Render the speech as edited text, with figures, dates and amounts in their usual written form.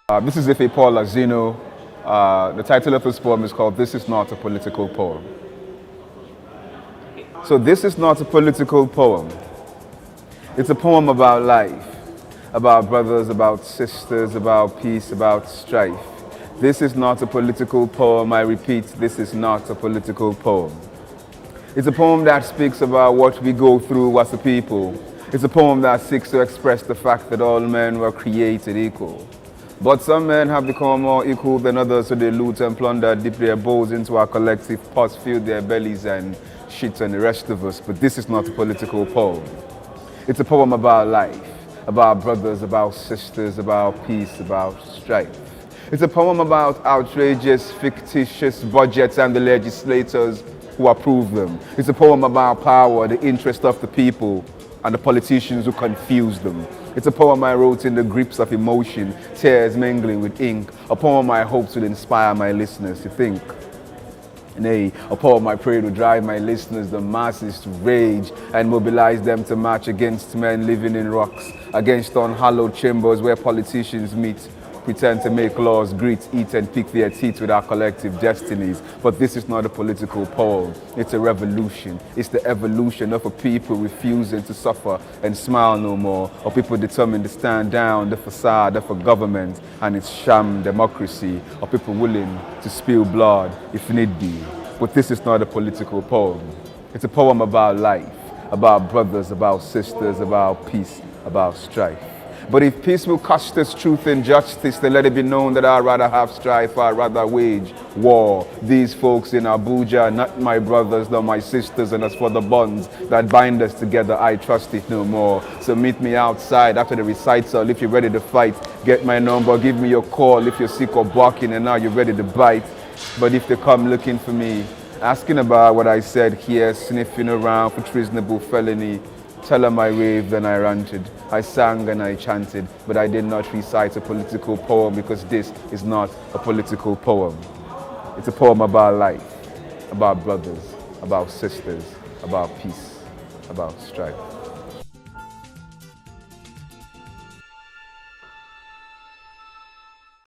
This is Efe Paul Azino. The title of this poem is called This Is Not a Political Poem. So this is not a political poem. It's a poem about life, about brothers, about sisters, about peace, about strife. This is not a political poem. I repeat, this is not a political poem. It's a poem that speaks about what we go through as a people. It's a poem that seeks to express the fact that all men were created equal. But some men have become more equal than others, so they loot and plunder, dip their bowls into our collective pots, fill their bellies and shit on the rest of us. But this is not a political poem. It's a poem about life, about brothers, about sisters, about peace, about strife. It's a poem about outrageous, fictitious budgets and the legislators who approve them. It's a poem about power, the interest of the people, and the politicians who confuse them. It's a poem I wrote in the grips of emotion, tears mingling with ink. A poem I hoped would inspire my listeners to think. Nay, a poem I prayed would drive my listeners, the masses, to rage and mobilize them to march against men living in rocks, against unhallowed chambers where politicians meet, pretend to make laws, greet, eat and pick their teeth with our collective destinies. But this is not a political poem. It's a revolution. It's the evolution of a people refusing to suffer and smile no more, of people determined to stand down the facade of a government and its sham democracy, of people willing to spill blood if need be. But this is not a political poem. It's a poem about life, about brothers, about sisters, about peace, about strife. But if peace will cost us truth and justice, then let it be known that I'd rather have strife, I'd rather wage war. These folks in Abuja are not my brothers, nor my sisters, and as for the bonds that bind us together, I trust it no more. So meet me outside after the recital if you're ready to fight. Get my number, give me your call if you're sick or barking and now you're ready to bite. But if they come looking for me, asking about what I said here, sniffing around for treasonable felony, tell them I raved and I ranted, I sang and I chanted, but I did not recite a political poem because this is not a political poem. It's a poem about life, about brothers, about sisters, about peace, about strife.